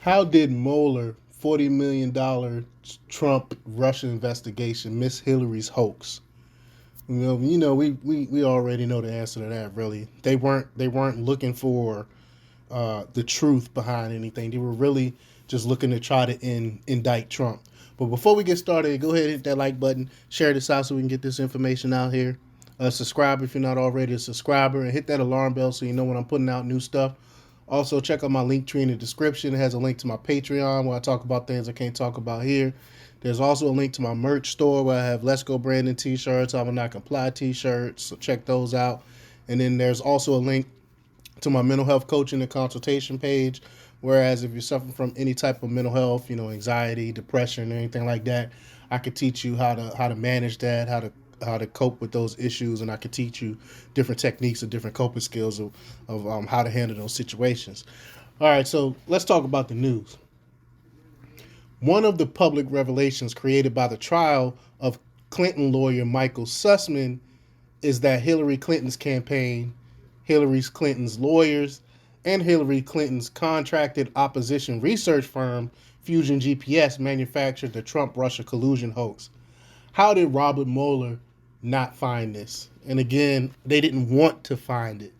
How did Mueller $40 million Trump Russia investigation miss Hillary's hoax? We already know the answer to that. Really, they weren't looking for the truth behind anything. They were really just looking to try to indict Trump. But before we get started, go ahead and hit that like button, share this out so we can get this information out here. Subscribe if you're not already a subscriber, and hit that alarm bell so you know when I'm putting out new stuff. Also, check out my link tree in the description. It has a link to my Patreon where I talk about things I can't talk about here. There's also a link to my merch store where I have Let's Go Brandon t-shirts, I'm a Not Comply t-shirts, so check those out. And then there's also a link to my mental health coaching and consultation page. Whereas if you're suffering from any type of mental health, anxiety, depression, or anything like that, I could teach you how to manage that, how to cope with those issues, and I could teach you different techniques and different coping skills of how to handle those situations. All right, so let's talk about the news. One of the public revelations created by the trial of Clinton lawyer Michael Sussman is that Hillary Clinton's campaign, Hillary Clinton's lawyers, and Hillary Clinton's contracted opposition research firm, Fusion GPS, manufactured the Trump-Russia collusion hoax. How did Robert Mueller not find this? And again, they didn't want to find it.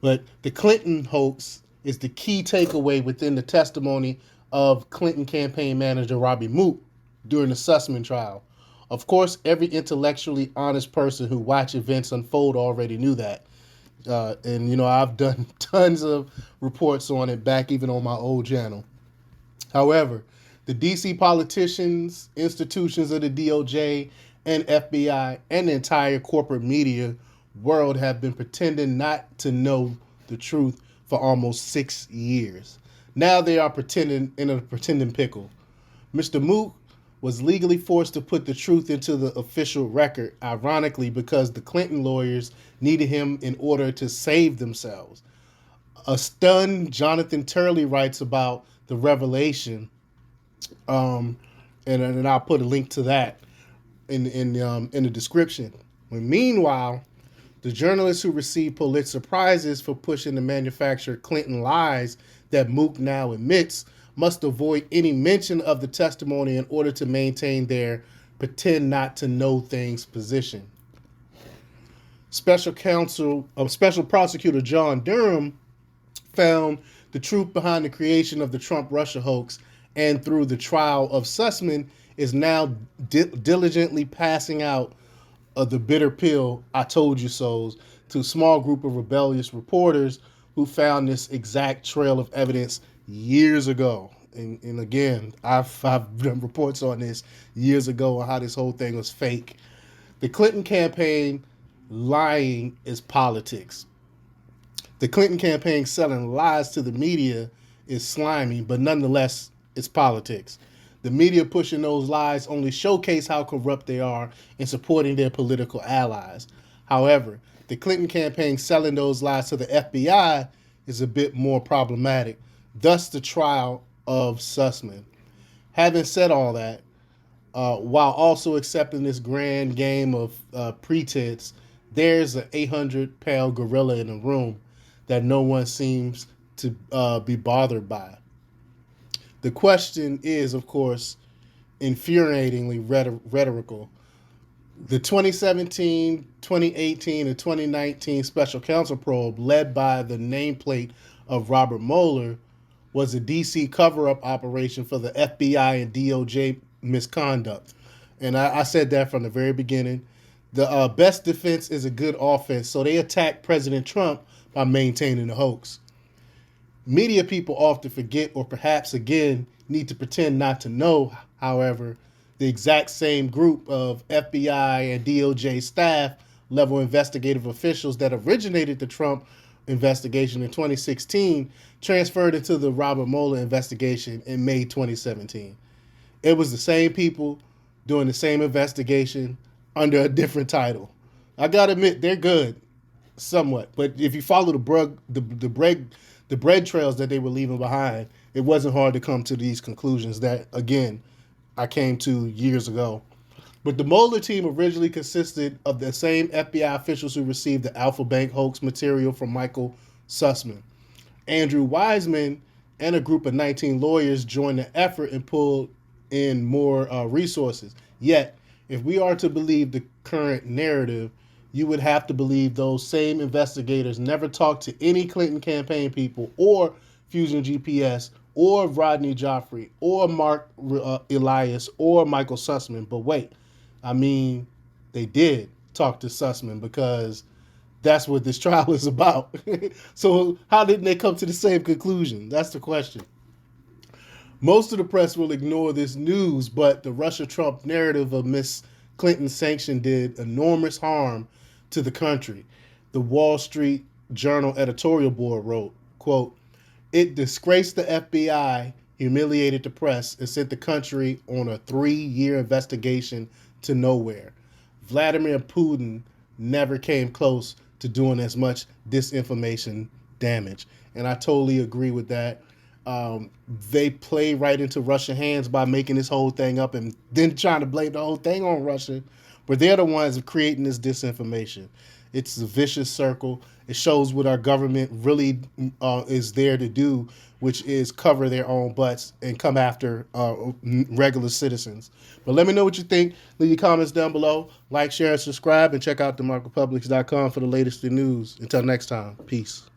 But the Clinton hoax is the key takeaway within the testimony of Clinton campaign manager Robbie Mook during the Sussman trial. Of course, every intellectually honest person who watched events unfold already knew that. And I've done tons of reports on it back even on my old channel. However, the DC politicians, institutions of the DOJ and FBI, and the entire corporate media world have been pretending not to know the truth for almost 6 years. Now they are pretending in a pretending pickle. Mr. Mook was legally forced to put the truth into the official record, ironically, because the Clinton lawyers needed him in order to save themselves. A stunned Jonathan Turley writes about the revelation, and I'll put a link to that in the description. Meanwhile, the journalist who received Pulitzer Prizes for pushing the manufactured Clinton lies that Mook now admits must avoid any mention of the testimony in order to maintain their pretend not to know things position. Special prosecutor John Durham found the truth behind the creation of the Trump-Russia hoax, and through the trial of Sussman is now diligently passing out of the bitter pill, I told you so's, to a small group of rebellious reporters who found this exact trail of evidence years ago. And again, I've done reports on this years ago on how this whole thing was fake. The Clinton campaign lying is politics. The Clinton campaign selling lies to the media is slimy, but nonetheless, it's politics. The media pushing those lies only showcase how corrupt they are in supporting their political allies. However, the Clinton campaign selling those lies to the FBI is a bit more problematic. Thus, the trial of Sussman. Having said all that, while also accepting this grand game of pretense, there's an 800-pound gorilla in the room that no one seems to be bothered by. The question is, of course, infuriatingly rhetorical. The 2017, 2018, and 2019 special counsel probe, led by the nameplate of Robert Mueller, was a DC cover-up operation for the FBI and DOJ misconduct. And I said that from the very beginning. The best defense is a good offense, so they attacked President Trump by maintaining the hoax. Media people often forget, or perhaps again need to pretend not to know, however, the exact same group of FBI and DOJ staff level investigative officials that originated the Trump investigation in 2016 transferred into the Robert Mueller investigation in May 2017. It was the same people doing the same investigation under a different title. I gotta admit, they're good, somewhat. But if you follow the bread trails that they were leaving behind, it wasn't hard to come to these conclusions that, again, I came to years ago. But the Mueller team originally consisted of the same FBI officials who received the Alfa-Bank hoax material from Michael Sussman. Andrew Wiseman and a group of 19 lawyers joined the effort and pulled in more resources. Yet, if we are to believe the current narrative, you would have to believe those same investigators never talked to any Clinton campaign people or Fusion GPS or Rodney Joffrey or Mark Elias or Michael Sussman. But wait, I mean, they did talk to Sussman because that's what this trial is about. So how didn't they come to the same conclusion? That's the question. Most of the press will ignore this news, but the Russia Trump narrative of Miss Clinton's sanction did enormous harm to the country. The Wall Street Journal editorial board wrote, quote, it disgraced the FBI, humiliated the press, and sent the country on a 3-year investigation to nowhere. Vladimir Putin never came close to doing as much disinformation damage. And I totally agree with that. They play right into Russian hands by making this whole thing up and then trying to blame the whole thing on Russia. But they're the ones creating this disinformation. It's a vicious circle. It shows what our government really is there to do, which is cover their own butts and come after regular citizens. But let me know what you think. Leave your comments down below. Like, share, and subscribe. And check out themarketpublics.com for the latest news. Until next time, peace.